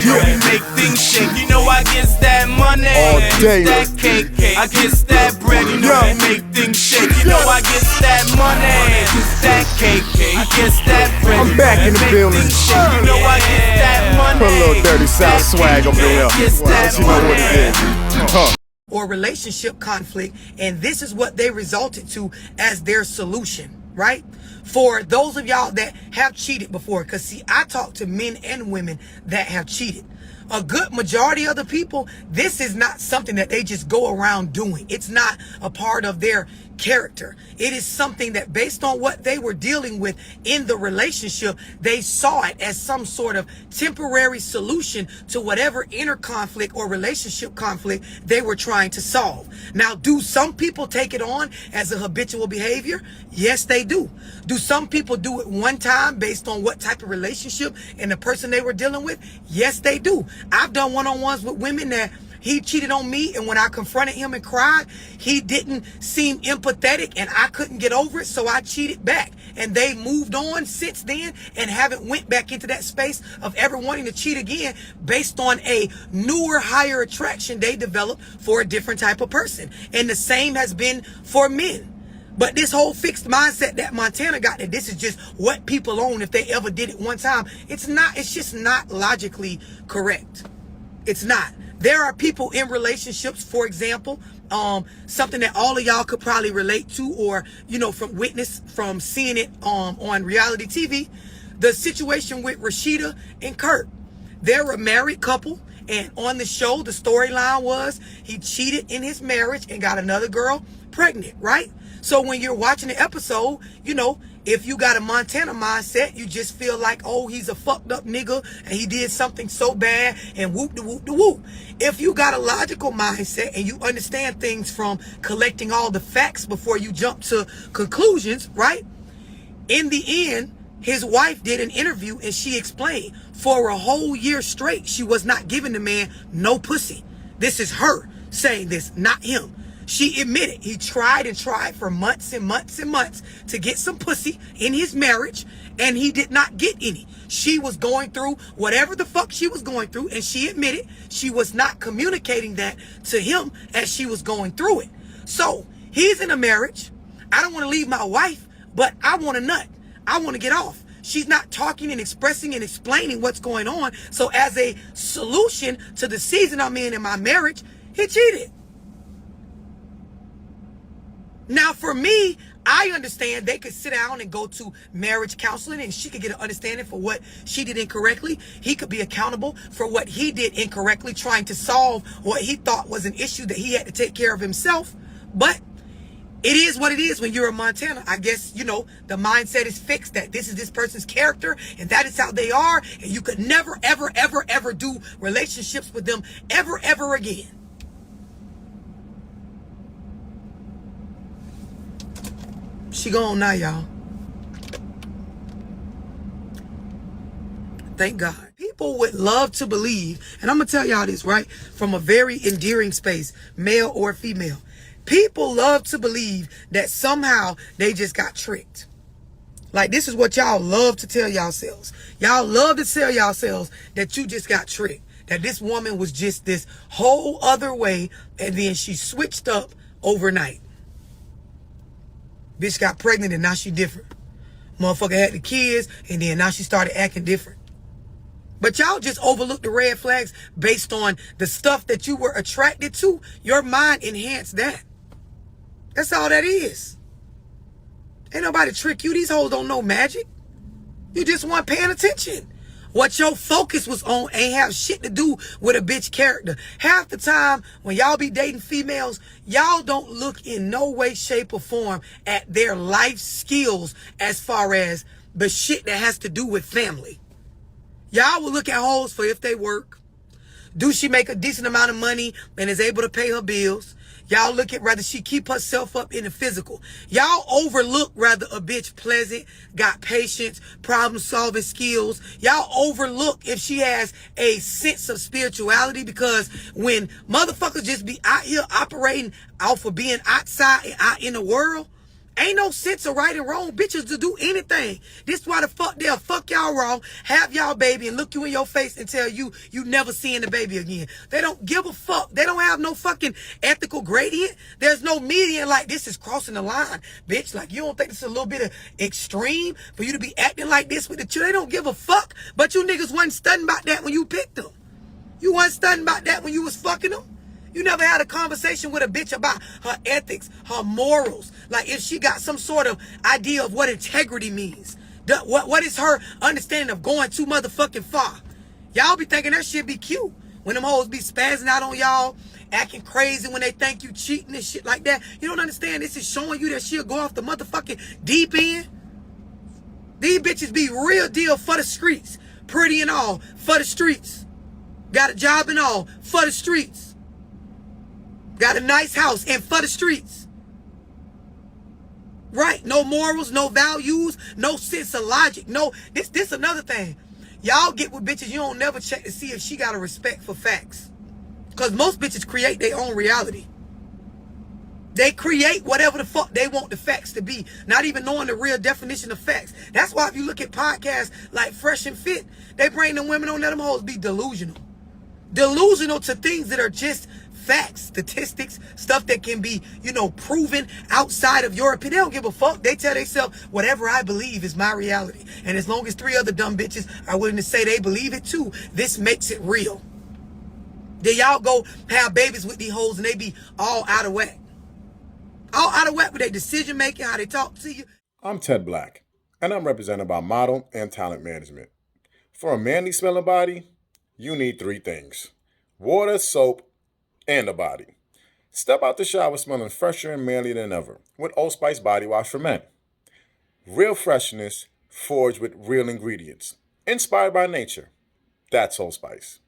know we make things shake. You know I gets that money, all day. that cake. I gets that bread. You know we make things shake. You know I gets that money, that cake. I gets that bread. I'm back in the building. You know I get that money. Put a little dirty South swag up there. Well, you know what it is. Or relationship conflict, and this is what they resulted to as their solution, right? For those of y'all that have cheated before, because see, I talk to men and women that have cheated. A good majority of the people, this is not something that they just go around doing. It's not a part of their character. It is something that, based on what they were dealing with in the relationship, they saw it as some sort of temporary solution to whatever inner conflict or relationship conflict they were trying to solve. Now, do some people take it on as a habitual behavior? Yes, they do. Do some people do it one time based on what type of relationship and the person they were dealing with? Yes, they do. I've done one-on-ones with women that he cheated on me, and when I confronted him and cried, he didn't seem empathetic, and I couldn't get over it, so I cheated back. And they moved on since then and haven't went back into that space of ever wanting to cheat again based on a newer, higher attraction they developed for a different type of person. And the same has been for men. But this whole fixed mindset that Montana got, that this is just what people own if they ever did it one time, it's not. It's just not logically correct. It's not. There are people in relationships, for example, something that all of y'all could probably relate to, or, you know, from seeing it on reality TV, the situation with Rashida and Kurt. They're a married couple, and on the show, the storyline was he cheated in his marriage and got another girl pregnant, right? So when you're watching the episode, you know, if you got a Montana mindset, you just feel like, oh, he's a fucked up nigga and he did something so bad and whoop de whoop de whoop. If you got a logical mindset and you understand things from collecting all the facts before you jump to conclusions, right? In the end, his wife did an interview and she explained for a whole year straight, she was not giving the man no pussy. This is her saying this, not him. She admitted he tried and tried for months and months and months to get some pussy in his marriage, and he did not get any. She was going through whatever the fuck she was going through, and she admitted she was not communicating that to him as she was going through it. So he's in a marriage. I don't want to leave my wife, but I want a nut. I want to get off. She's not talking and expressing and explaining what's going on. So as a solution to the season I'm in my marriage, he cheated. Now, for me, I understand they could sit down and go to marriage counseling and she could get an understanding for what she did incorrectly. He could be accountable for what he did incorrectly, trying to solve what he thought was an issue that he had to take care of himself. But it is what it is when you're a Montana. I guess, you know, the mindset is fixed that this is this person's character and that is how they are. And you could never, ever, ever, ever do relationships with them ever, ever again. She gone now, y'all. Thank God. People would love to believe, and I'm going to tell y'all this, right? From a very endearing space, male or female. People love to believe that somehow they just got tricked. Like, this is what y'all love to tell yourselves. Y'all love to tell yourselves that you just got tricked. That this woman was just this whole other way, and then she switched up overnight. Bitch got pregnant and now she different. Motherfucker had the kids and then now she started acting different. But y'all just overlooked the red flags based on the stuff that you were attracted to. Your mind enhanced that. That's all that is. Ain't nobody trick you. These hoes don't know magic. You just weren't paying attention. What your focus was on ain't have shit to do with a bitch character. Half the time when y'all be dating females, y'all don't look in no way, shape, or form at their life skills as far as the shit that has to do with family. Y'all will look at hoes for if they work. Do she make a decent amount of money and is able to pay her bills? Y'all look at whether she keep herself up in the physical. Y'all overlook whether a bitch pleasant, got patience, problem-solving skills. Y'all overlook if she has a sense of spirituality, because when motherfuckers just be out here operating off of being outside and out in the world, Ain't no sense of right and wrong. Bitches to do anything. This why the fuck they'll fuck y'all wrong, have y'all baby, and look you in your face and tell you you never seeing the baby again. They don't give a fuck. They don't have no fucking ethical gradient. There's no median like this is crossing the line, bitch. Like, you don't think this is a little bit of extreme for you to be acting like this with the children? They don't give a fuck. But you niggas wasn't stunned about that when you picked them. You wasn't stunned about that when you was fucking them. You never had a conversation with a bitch about her ethics, her morals. Like, if she got some sort of idea of what integrity means. What is her understanding of going too motherfucking far? Y'all be thinking that shit be cute. When them hoes be spazzing out on y'all, acting crazy when they think you cheating and shit like that. You don't understand. This is showing you that she'll go off the motherfucking deep end. These bitches be real deal for the streets. Pretty and all, for the streets. Got a job and all, for the streets. Got a nice house and for the streets. Right. No morals, no values, no sense of logic. No, this another thing. Y'all get with bitches, you don't never check to see if she got a respect for facts. Because most bitches create their own reality. They create whatever the fuck they want the facts to be, not even knowing the real definition of facts. That's why if you look at podcasts like Fresh and Fit, they bring them women on there, them hoes be delusional. Delusional to things that are just facts, statistics, stuff that can be, proven outside of your opinion. They don't give a fuck. They tell themselves, whatever I believe is my reality. And as long as 3 other dumb bitches are willing to say they believe it too, this makes it real. Then y'all go have babies with these hoes and they be all out of whack. All out of whack with their decision making, how they talk to you. I'm Ted Black, and I'm represented by Model and Talent Management. For a manly smelling body, you need 3 things: water, soap, and a body. Step out the shower smelling fresher and manlier than ever with Old Spice Body Wash for Men. Real freshness forged with real ingredients. Inspired by nature. That's Old Spice.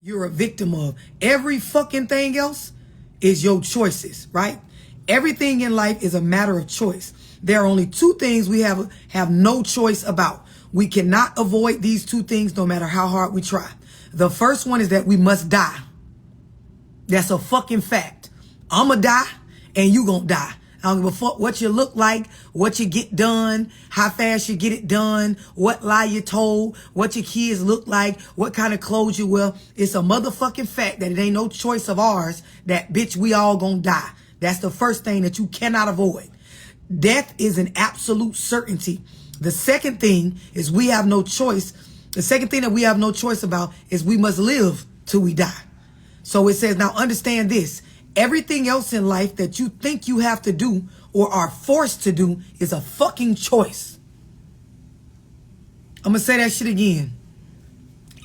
You're a victim of. Every fucking thing else is your choices, right? Everything in life is a matter of choice. There are only 2 things we have no choice about. We cannot avoid these 2 things no matter how hard we try. The first one is that we must die. That's a fucking fact. I'ma die and you gonna die. I don't give a fuck what you look like, what you get done, how fast you get it done, what lie you told, what your kids look like, what kind of clothes you wear. It's a motherfucking fact that it ain't no choice of ours that, bitch, we all gonna die. That's the first thing that you cannot avoid. Death is an absolute certainty. The second thing is we have no choice. The second thing that we have no choice about is we must live till we die. So it says, now understand this. Everything else in life that you think you have to do or are forced to do is a fucking choice. I'm going to say that shit again.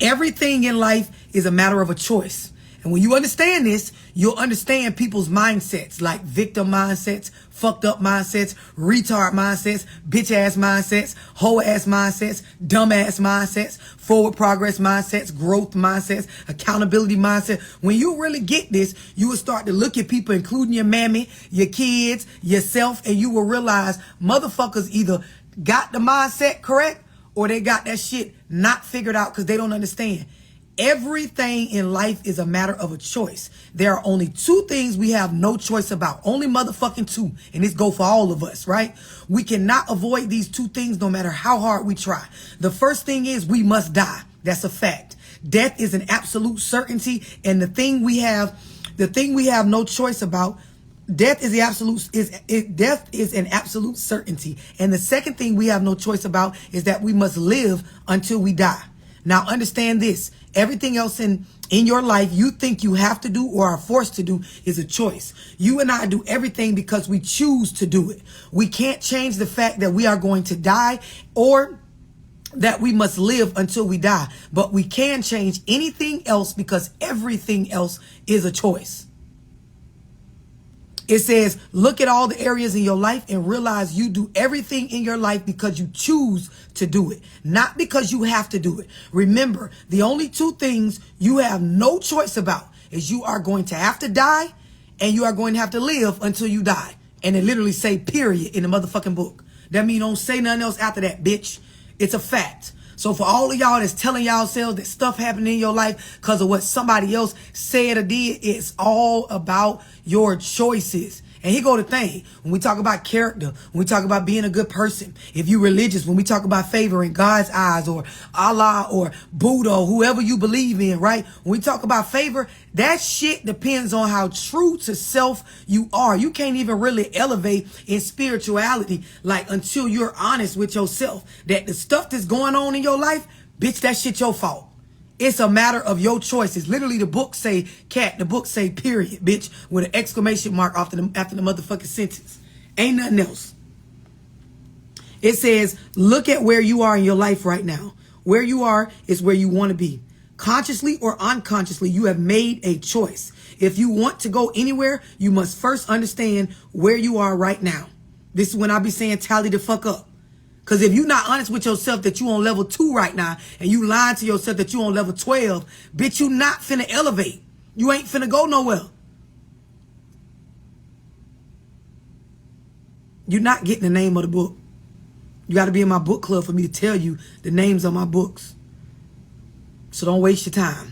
Everything in life is a matter of a choice. And when you understand this, you'll understand people's mindsets, like victim mindsets, fucked up mindsets, retard mindsets, bitch ass mindsets, hoe ass mindsets, dumb ass mindsets, forward progress mindsets, growth mindsets, accountability mindset. When you really get this, you will start to look at people, including your mammy, your kids, yourself, and you will realize motherfuckers either got the mindset correct or they got that shit not figured out because they don't understand. Everything in life is a matter of a choice. There are only 2 things we have no choice about. Only motherfucking 2. And this go for all of us, right? We cannot avoid these 2 things no matter how hard we try. The first thing is we must die. That's a fact. Death is an absolute certainty. And the thing we have no choice about, death is an absolute certainty. And the second thing we have no choice about is that we must live until we die. Now understand this. Everything else in your life you think you have to do or are forced to do is a choice. You and I do everything because we choose to do it. We can't change the fact that we are going to die or that we must live until we die. But we can change anything else because everything else is a choice. It says, look at all the areas in your life and realize you do everything in your life because you choose to do it, not because you have to do it. Remember, the only 2 things you have no choice about is you are going to have to die and you are going to have to live until you die. And it literally say period in the motherfucking book. That means don't say nothing else after that, bitch. It's a fact. So for all of y'all that's telling y'all selves that stuff happened in your life because of what somebody else said or did, it's all about your choices. And here go the thing. When we talk about character, when we talk about being a good person, if you religious, when we talk about favor in God's eyes or Allah or Buddha or whoever you believe in, right? When we talk about favor, that shit depends on how true to self you are. You can't even really elevate in spirituality like until you're honest with yourself that the stuff that's going on in your life, bitch, that shit your fault. It's a matter of your choices. Literally, the book say cat. The book say period, bitch, with an exclamation mark after the motherfucking sentence. Ain't nothing else. It says, look at where you are in your life right now. Where you are is where you want to be. Consciously or unconsciously, you have made a choice. If you want to go anywhere, you must first understand where you are right now. This is when I be saying tally the fuck up. Because if you're not honest with yourself that you on level 2 right now, and you lying to yourself that you on level 12, bitch, you not finna elevate. You ain't finna go nowhere. You're not getting the name of the book. You got to be in my book club for me to tell you the names of my books. So don't waste your time.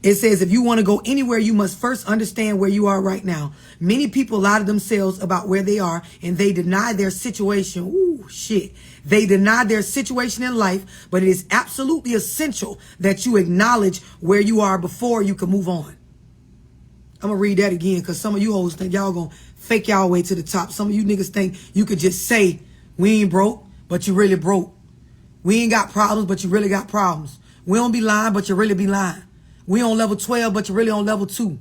It says, if you want to go anywhere, you must first understand where you are right now. Many people lie to themselves about where they are, and they deny their situation. Ooh, shit. They deny their situation in life, but it is absolutely essential that you acknowledge where you are before you can move on. I'm going to read that again because some of you hoes think y'all going to fake y'all way to the top. Some of you niggas think you could just say, we ain't broke, but you really broke. We ain't got problems, but you really got problems. We don't be lying, but you really be lying. We on level 12, but you really on level 2.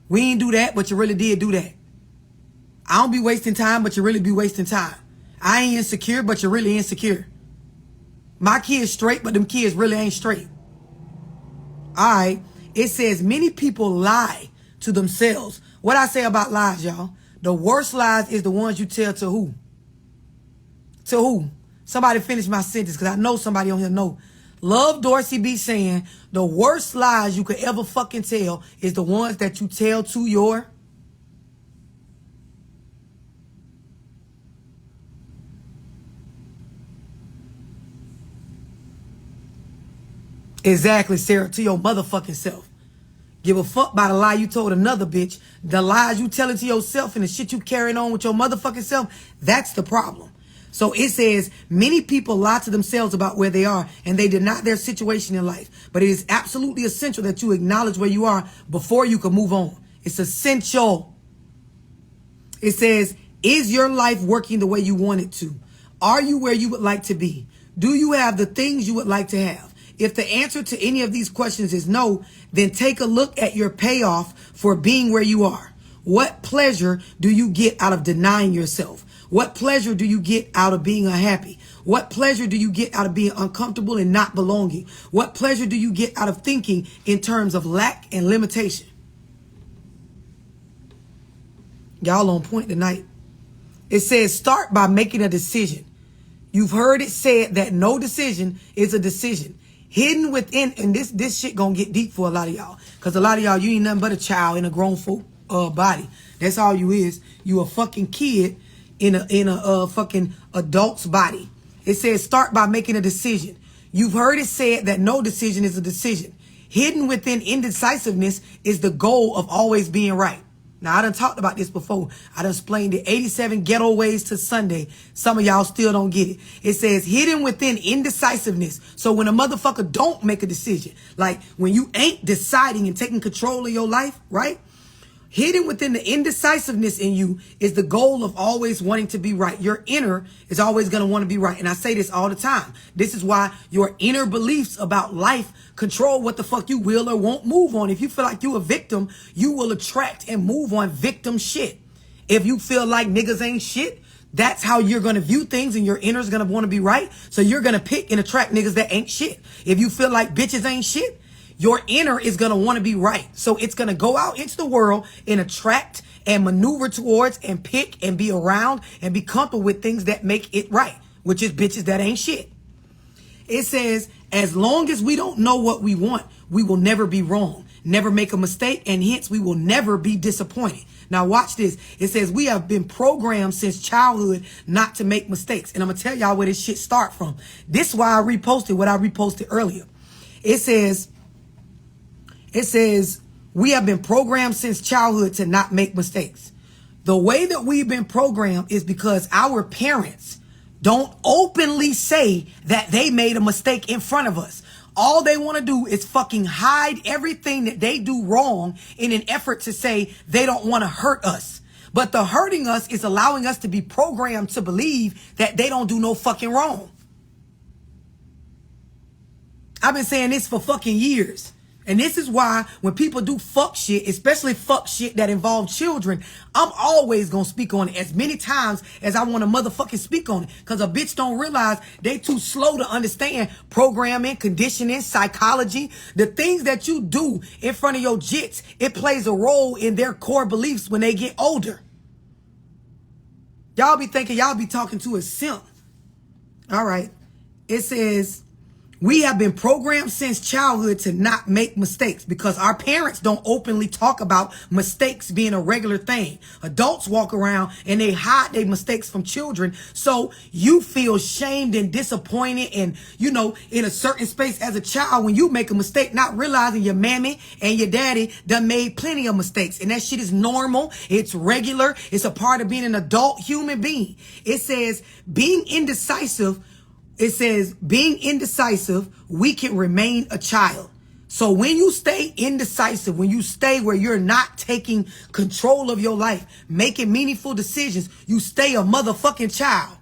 We ain't do that, but you really did do that. I don't be wasting time, but you really be wasting time. I ain't insecure, but you're really insecure. My kids straight, but them kids really ain't straight. All right. It says many people lie to themselves. What I say about lies, y'all? The worst lies is the ones you tell to who? To who? Somebody finish my sentence because I know somebody on here know. Love Dorsey be saying the worst lies you could ever fucking tell is the ones that you tell to your... Exactly, Sarah, to your motherfucking self. Give a fuck by the lie you told another bitch. The lies you telling to yourself and the shit you carrying on with your motherfucking self, that's the problem. So it says many people lie to themselves about where they are and they deny their situation in life. But it is absolutely essential that you acknowledge where you are before you can move on. It's essential. It says, is your life working the way you want it to? Are you where you would like to be? Do you have the things you would like to have? If the answer to any of these questions is no, then take a look at your payoff for being where you are. What pleasure do you get out of denying yourself? What pleasure do you get out of being unhappy? What pleasure do you get out of being uncomfortable and not belonging? What pleasure do you get out of thinking in terms of lack and limitation? Y'all on point tonight. It says start by making a decision. You've heard it said that no decision is a decision. Hidden within, and this shit gonna get deep for a lot of y'all. Because a lot of y'all, you ain't nothing but a child in a grown folk body. That's all you is. You a fucking kid in a fucking adult's body. It says start by making a decision. You've heard it said that no decision is a decision. Hidden within indecisiveness is the goal of always being right. Now, I done talked about this before. I done explained the 87 ghetto ways to Sunday. Some of y'all still don't get it. It says hidden within indecisiveness. So when a motherfucker don't make a decision, like when you ain't deciding and taking control of your life, right? Hidden within the indecisiveness in you is the goal of always wanting to be right. Your inner is always going to want to be right. And I say this all the time. This is why your inner beliefs about life control what the fuck you will or won't move on. If you feel like you a victim, you will attract and move on victim shit. If you feel like niggas ain't shit, that's how you're going to view things and your inner is going to want to be right. So you're going to pick and attract niggas that ain't shit. If you feel like bitches ain't shit, your inner is going to want to be right. So it's going to go out into the world and attract and maneuver towards and pick and be around and be comfortable with things that make it right, which is bitches that ain't shit. It says, as long as we don't know what we want, we will never be wrong, never make a mistake, and hence we will never be disappointed. Now watch this. It says we have been programmed since childhood not to make mistakes. And I'm going to tell y'all where this shit start from. This is why I reposted what I reposted earlier. It says, We have been programmed since childhood to not make mistakes. The way that we've been programmed is because our parents don't openly say that they made a mistake in front of us. All they want to do is fucking hide everything that they do wrong in an effort to say they don't want to hurt us. But the hurting us is allowing us to be programmed to believe that they don't do no fucking wrong. I've been saying this for fucking years. And this is why when people do fuck shit, especially fuck shit that involve children, I'm always gonna speak on it as many times as I want to motherfucking speak on it. Cause a bitch don't realize they too slow to understand programming, conditioning, psychology. The things that you do in front of your jits, it plays a role in their core beliefs when they get older. Y'all be thinking y'all be talking to a simp. All right. It says, we have been programmed since childhood to not make mistakes because our parents don't openly talk about mistakes being a regular thing. Adults walk around and they hide their mistakes from children. So you feel shamed and disappointed and, you know, in a certain space as a child when you make a mistake, not realizing your mammy and your daddy done made plenty of mistakes. And that shit is normal. It's regular. It's a part of being an adult human being. It says being indecisive. It says, being indecisive, we can remain a child. So when you stay indecisive, when you stay where you're not taking control of your life, making meaningful decisions, you stay a motherfucking child.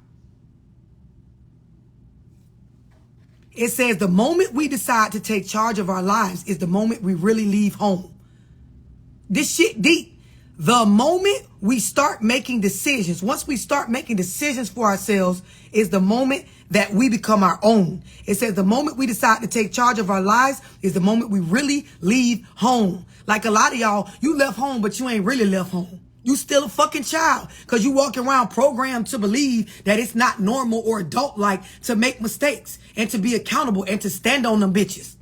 It says the moment we decide to take charge of our lives is the moment we really leave home. This shit deep. The moment we start making decisions, once we start making decisions for ourselves, is the moment that we become our own. It says the moment we decide to take charge of our lives is the moment we really leave home. Like a lot of y'all, you left home, but you ain't really left home. You still a fucking child because you walking around programmed to believe that it's not normal or adult-like to make mistakes and to be accountable and to stand on them bitches.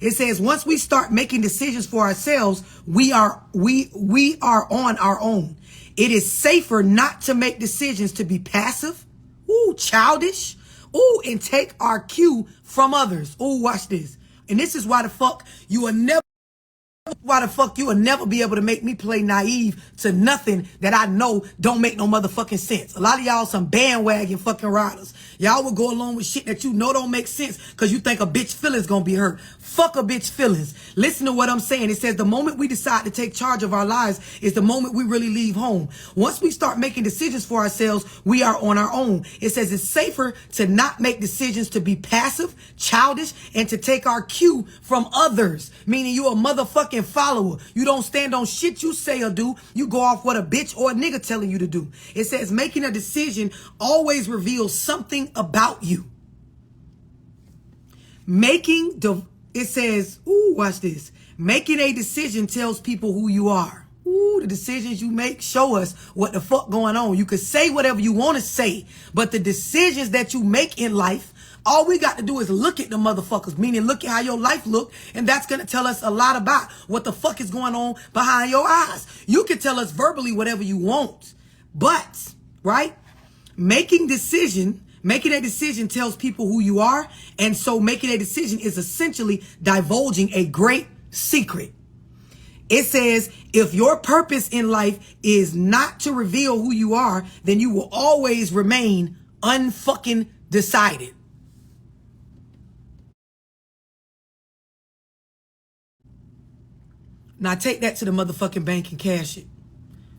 It says once we start making decisions for ourselves, we are on our own. It is safer not to make decisions to be passive, childish, and take our cue from others. Watch this. And this is why the fuck you will never be able to make me play naive to nothing that I know don't make no motherfucking sense. A lot of y'all some bandwagon fucking riders. Y'all will go along with shit that you know don't make sense because you think a bitch feelings gonna be hurt. Fuck a bitch feelings. Listen to what I'm saying. It says the moment we decide to take charge of our lives is the moment we really leave home. Once we start making decisions for ourselves, we are on our own. It says it's safer to not make decisions to be passive, childish, and to take our cue from others. Meaning you a motherfucking follower. You don't stand on shit you say or do. You go off what a bitch or a nigga telling you to do. It says making a decision always reveals something about you. It says, watch this. Making a decision tells people who you are. The decisions you make show us what the fuck going on. You can say whatever you want to say, but the decisions that you make in life, all we got to do is look at the motherfuckers, meaning look at how your life look, and that's going to tell us a lot about what the fuck is going on behind your eyes. You can tell us verbally whatever you want, but, right, making a decision tells people who you are, and so making a decision is essentially divulging a great secret. It says, if your purpose in life is not to reveal who you are, then you will always remain unfucking decided. Now take that to the motherfucking bank and cash it.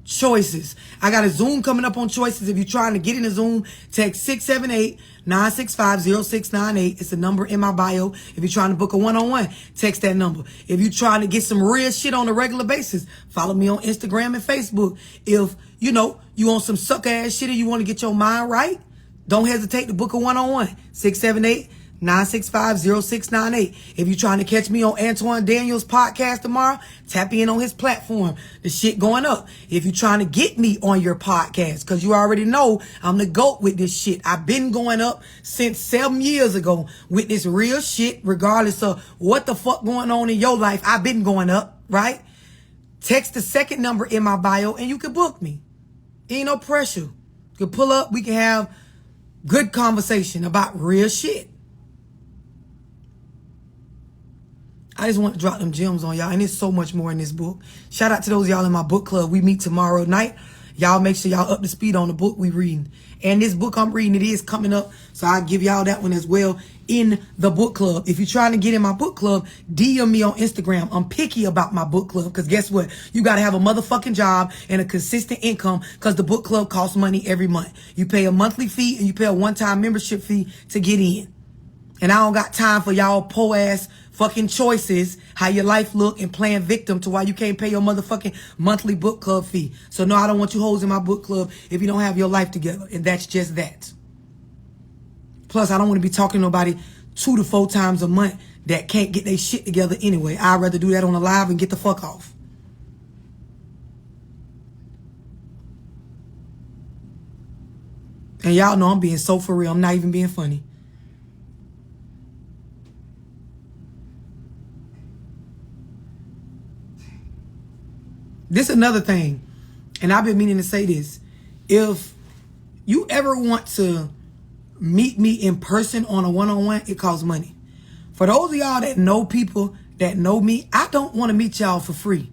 Choices. I got a Zoom coming up on choices. If you're trying to get in a Zoom, text 678-965-0698. It's a number in my bio. If you're trying to book a one-on-one, text that number. If you're trying to get some real shit on a regular basis, follow me on Instagram and Facebook. If, you want some sucker ass shit and you want to get your mind right, don't hesitate to book a one-on-one. 678-965-0698. If you're trying to catch me on Antoine Daniels' podcast tomorrow, tap in on his platform. The shit going up. If you're trying to get me on your podcast, because you already know I'm the GOAT with this shit. I've been going up since 7 years ago with this real shit, regardless of what the fuck going on in your life. I've been going up, right? Text the second number in my bio and you can book me. Ain't no pressure. You can pull up. We can have good conversation about real shit. I just want to drop them gems on y'all. And there's so much more in this book. Shout out to those of y'all in my book club. We meet tomorrow night. Y'all make sure y'all up to speed on the book we reading. And this book I'm reading, it is coming up. So I'll give y'all that one as well in the book club. If you're trying to get in my book club, DM me on Instagram. I'm picky about my book club because guess what? You got to have a motherfucking job and a consistent income because the book club costs money every month. You pay a monthly fee and you pay a one-time membership fee to get in. And I don't got time for y'all poor ass fucking choices, how your life look, and playing victim to why you can't pay your motherfucking monthly book club fee. So no, I don't want you hoes in my book club if you don't have your life together. And that's just that. Plus, I don't want to be talking to nobody 2 to 4 times a month that can't get their shit together anyway. I'd rather do that on a live and get the fuck off. And y'all know I'm being so for real. I'm not even being funny. This is another thing, and I've been meaning to say this. If you ever want to meet me in person on a one-on-one, it costs money. For those of y'all that know people that know me, I don't want to meet y'all for free.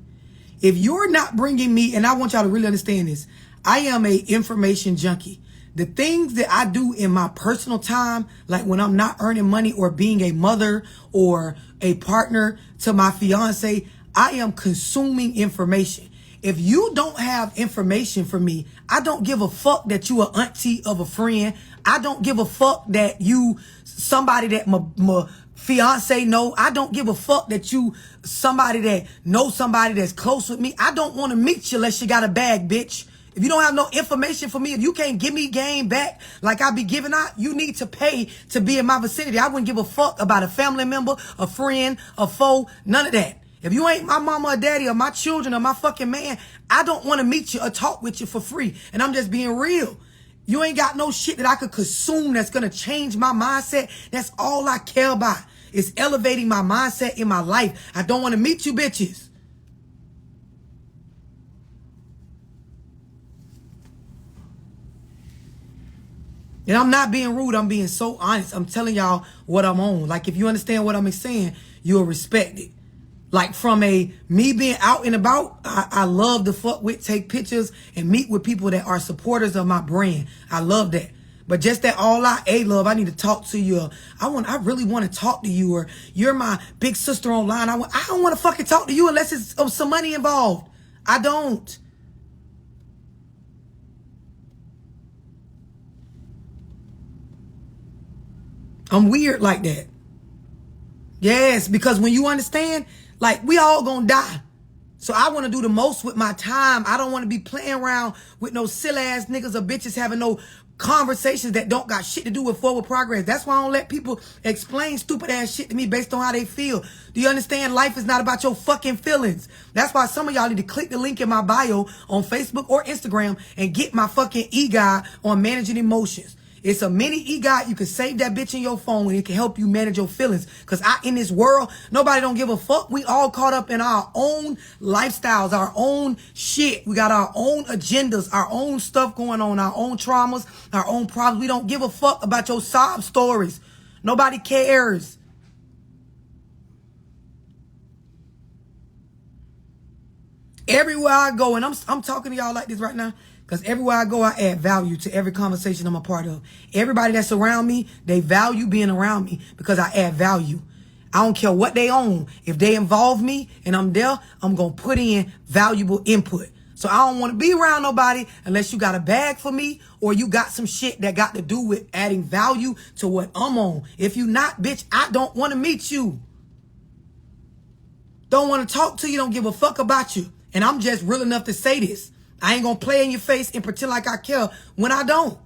If you're not bringing me, and I want y'all to really understand this, I am a information junkie. The things that I do in my personal time, like when I'm not earning money or being a mother or a partner to my fiance, I am consuming information. If you don't have information for me, I don't give a fuck that you a auntie of a friend. I don't give a fuck that you somebody that my fiance know. I don't give a fuck that you somebody that knows somebody that's close with me. I don't want to meet you unless you got a bag, bitch. If you don't have no information for me, if you can't give me game back like I be giving out, you need to pay to be in my vicinity. I wouldn't give a fuck about a family member, a friend, a foe, none of that. If you ain't my mama or daddy or my children or my fucking man, I don't want to meet you or talk with you for free. And I'm just being real. You ain't got no shit that I could consume that's going to change my mindset. That's all I care about. Is elevating my mindset in my life. I don't want to meet you bitches. And I'm not being rude. I'm being so honest. I'm telling y'all what I'm on. Like, if you understand what I'm saying, you'll respect it. Like, from me being out and about, I love to fuck with, take pictures, and meet with people that are supporters of my brand. I love that. But just that love, I need to talk to you. I really want to talk to you. Or you're my big sister online. I don't want to fucking talk to you unless it's some money involved. I don't. I'm weird like that. Yes, because when you understand, like, we all gonna die. So I want to do the most with my time. I don't want to be playing around with no silly ass niggas or bitches having no conversations that don't got shit to do with forward progress. That's why I don't let people explain stupid ass shit to me based on how they feel. Do you understand? Life is not about your fucking feelings. That's why some of y'all need to click the link in my bio on Facebook or Instagram and get my fucking e-guide on managing emotions. It's a mini e-guide. You can save that bitch in your phone and it can help you manage your feelings. Because in this world, nobody don't give a fuck. We all caught up in our own lifestyles, our own shit. We got our own agendas, our own stuff going on, our own traumas, our own problems. We don't give a fuck about your sob stories. Nobody cares. Everywhere I go, and I'm talking to y'all like this right now, because everywhere I go, I add value to every conversation I'm a part of. Everybody that's around me, they value being around me because I add value. I don't care what they own. If they involve me and I'm there, I'm going to put in valuable input. So I don't want to be around nobody unless you got a bag for me or you got some shit that got to do with adding value to what I'm on. If you not, bitch, I don't want to meet you. Don't want to talk to you, don't give a fuck about you. And I'm just real enough to say this. I ain't going to play in your face and pretend like I care when I don't.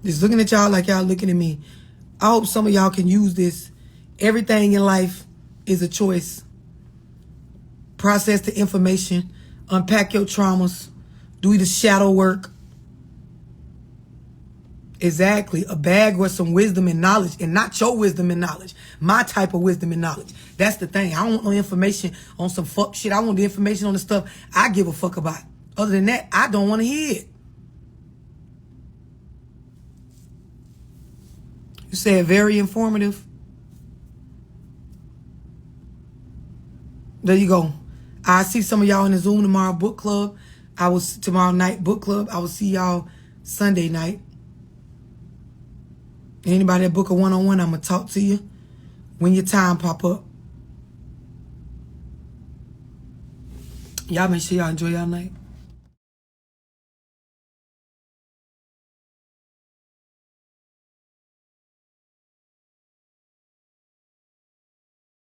Just looking at y'all like y'all looking at me. I hope some of y'all can use this. Everything in life is a choice. Process the information. Unpack your traumas. Do the shadow work. Exactly. A bag with some wisdom and knowledge, and not your wisdom and knowledge. My type of wisdom and knowledge. That's the thing. I don't want no information on some fuck shit. I want the information on the stuff I give a fuck about. Other than that, I don't want to hear it. You said very informative. There you go. I see some of y'all in the Zoom tomorrow book club. Tomorrow night book club. I will see y'all Sunday night. Anybody that book a one-on-one, I'm gonna talk to you when your time pop up. Y'all make sure y'all enjoy y'all night.